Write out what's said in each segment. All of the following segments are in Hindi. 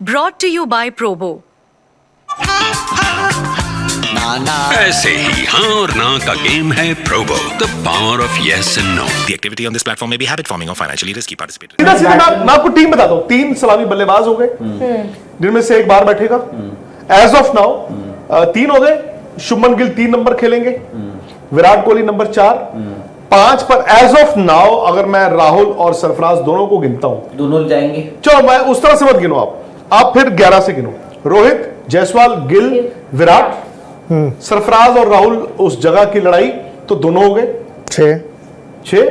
Brought to you by Probo. ऐसे ही हाँ और ना का गेम है Probo, the power of yes and no. The activity on this platform may be habit forming or financially risky. Participate. सीधा सीधा मैं आपको टीम बताता हूँ। 3 सलामी बल्लेबाज हो गए, जिनमें से एक बाहर बैठेगा। एज ऑफ नाउ 3 हो गए। शुभमन गिल 3 नंबर खेलेंगे, विराट कोहली नंबर 4, 5 पर एज ऑफ नाउ अगर मैं राहुल और सरफराज दोनों को गिनता हूं, दोनों जाएंगे। चलो मैं उस तरह से मत गिनो, आप फिर 11 से गिनो। रोहित, जायसवाल, गिल, विराट, सरफराज और राहुल उस जगह की लड़ाई, तो दोनों हो गए 6।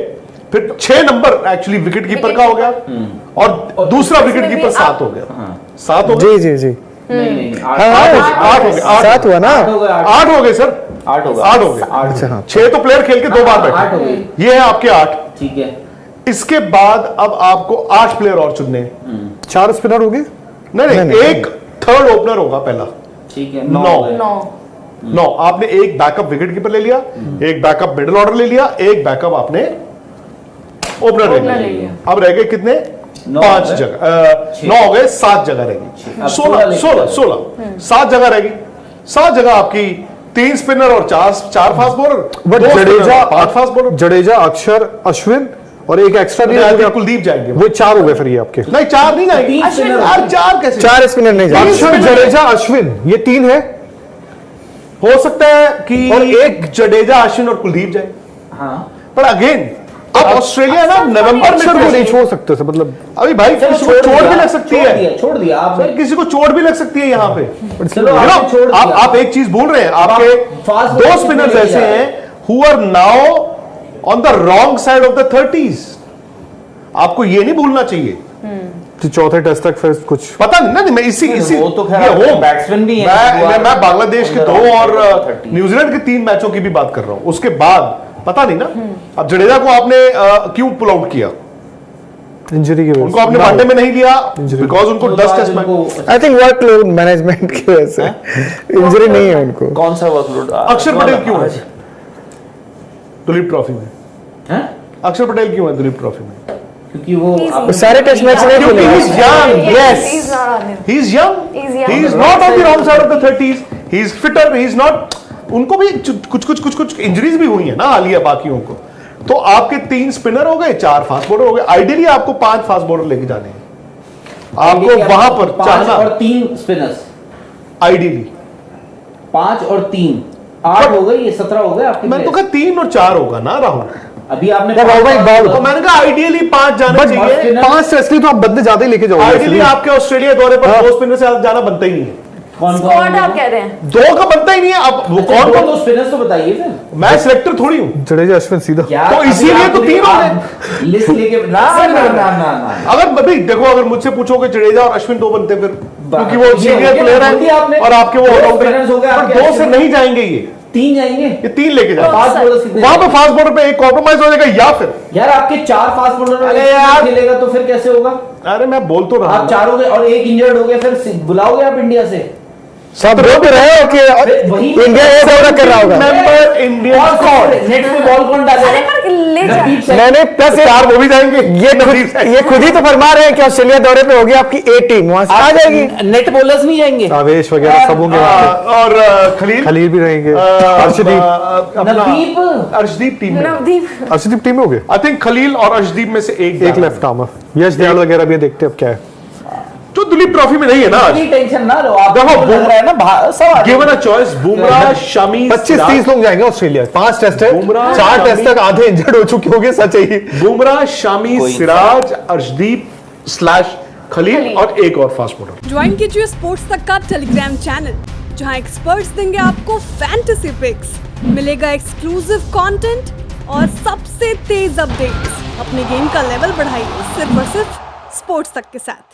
फिर 6 नंबर एक्चुअली विकेट कीपर का हो गया, और दूसरा विकेट कीपर 7 हो गया। 7 हो गए। जी नहीं 8 हो गए। 7 हुआ ना। 8 हो गए सर। 8 होगा। 8 हो गए। अच्छा हाँ। 6 तो प्लेयर खेल के 2 बार 8 हो बैठे। गए। ये है आपके 8। ठीक है। इसके बाद अब आपको 8 प्लेयर और चुनने हैं। 4 स्पिनर हो गए। नहीं, एक थर्ड ओपनर होगा पहला। ठीक है। 9। आपने एक बैकअप विकेट कीपर ले लिया, एक बैकअप मिडिल ऑर्डर ले लिया, एक बैकअप आपने ओपनर ले लिया। अब रह गए कितने? 5 जगह। 9 हो गए, 7 जगह रहेगी। 16 7 जगह रहेगी। 7 जगह आपकी 3 स्पिनर और 4 fast bowler. But Jadeja 5 fast bowler. Jadeja, अक्षर, अश्विन और एक एक्स्ट्रा नहीं, कुलदीप जाएंगे। वो 4 हो गए फिर ये आपके। नहीं 4 नहीं जाएंगे। 4 कैसे? 4 स्पिनर नहीं जाएंगे। अक्षर, जडेजा, अश्विन, ये 3 है। हो सकता है कि और एक जडेजा, अश्विन और कुलदीप जाए। हाँ। पर अगेन अब ऑस्ट्रेलिया ना नवंबर अक्षर को में नहीं छोड़ सकते से, मतलब अभी भाई किसी को चोट भी लग सकती है। छोड़ दिया आप। सर किसी को चोट भी लग सकती है यहाँ पे। चलो आप एक चीज भूल रहे हैं, आपके 2 स्पिनर्स ऐसे हैं who are now on the wrong side of the 30s। आपको ये नहीं भूलना चाहिए कि चौथे टेस्ट तक फिर कुछ पता नहीं। मैं इसी वो तो खैर बैट्समैन भी है। मैं बांग्लादेश के 2 और न्यूजीलैंड के 3 मैचों की भी बात कर रहा हूं। उसके बाद पता नहीं ना। अब जडेजा को आपने क्यों पुल आउट किया? इंजरी की वजह से। उनको आपने वनडे में नहीं लिया बिकॉज उनको 10 test match. I think workload management की वजह से इंजरी नहीं है उनको। कौन सा वर्कलोड? अक्षर पटेल क्यों है दुलीप ट्रॉफी में? अक्षर पटेल क्यों है दुलीप ट्रॉफी में? क्योंकि वो सारे टेस्ट मैच नहीं खेले। He is young. Yes. He's not on it. He is young. He's young. He is not on the wrong side of the 30s. He is fitter. He is not. उनको भी कुछ इंजरीज भी हुई है ना हालिया बाकियों को। तो आपके 3 स्पिनर हो गए, 4 फास्ट बॉलर हो गए। आइडियली आपको 5 फास्ट बॉलर लेके जाने हैं। आपको वहां पर 5 और 3 स्पिनर्स। आइडियली 5 और 3 8 हो गए। ये 17 हो गए आपके। मैं तो कहा 3 और 4 होगा ना राहुल। अभी आपने तो मैंने कहा आइडियली 5 जाने चाहिए। 5 टेस्ट के लिए तो आप बंदे ज्यादा ही लेके जाओगे। आइडियली आपके ऑस्ट्रेलिया दौरे पर 2 स्पिनर से ज्यादा जाना बनता ही नहीं है। स्क्वाड आप कह रहे हैं 2 का बनता ही नहीं है। अब वो कौन तो स्पिनर्स तो बताइए फिर। मैं सिलेक्टर थोड़ी हूँ। जडेजा, अश्विन सीधा। तो इसीलिए तो 3 हो गए। लिस्ट लेके ना। अगर भाई देखो, अगर मुझसे पूछोगे जडेजा और अश्विन 2 बनते फिर, क्योंकि वो सीनियर प्लेयर है और आपके वो ऑलराउंडर हो गए। 2 से नहीं जाएंगे, ये 3 जाएंगे। ये 3 लेके जाओ। फास्ट बॉलर्स कितने? वहां पे फास्ट बॉलर पे एक कॉम्प्रोमाइज हो जाएगा, या फिर यार आपके 4 फास्ट बॉलर अरे यार खेलेगा तो फिर कैसे होगा? अरे मैं बोल तो रहा आप 4 हो गए और एक इंजर्ड हो गया, फिर बुलाओगे आप इंडिया से? सब रोक रहे हो कि इंडिया ये दौरा कर रहा होगा। Member Indian squad. नेट पे बॉल कौन डालेगा? ले जा मैंने प्लस 4 वो भी जाएंगे। ये खुद ही तो फरमा रहे हैं कि ऑस्ट्रेलिया दौरे पे होगी आपकी A टीम, वहां से आ जाएगी। नेट बॉलर्स नहीं जाएंगे? आवेश वगैरह सब होंगे वहां पे। और खलील भी रहेंगे। अर्शदीप टीम में। अर्शदीप टीम में हो गए। आई थिंक खलील और अर्शदीप में से एक लेफ्ट आर्मर। यश दयाल वगैरह भी देखते अब क्या है। जो दुलीप ट्रॉफी में नहीं है ना। टेंशन ना लो आप। देखो लग रहा है ना सब given a choice, Bumrah, Shami, 25-30 लोग जाएंगे ऑस्ट्रेलिया। 5 टेस्ट है, 4 टेस्ट तक आधे इंजर्ड हो चुके होंगे। सच है। बुमराह, शामी, सिराज, अर्शदीप / खलील और एक और फास्ट बॉलर। ज्वाइन कीजिए स्पोर्ट्स तक का टेलीग्राम चैनल, जहां एक्सपर्ट्स देंगे आपको फैंटेसी पिक्स, मिलेगा एक्सक्लूसिव कंटेंट और सबसे तेज अपडेट्स। अपने गेम का लेवल बढ़ाइए सिर्फ और सिर्फ स्पोर्ट्स तक के साथ।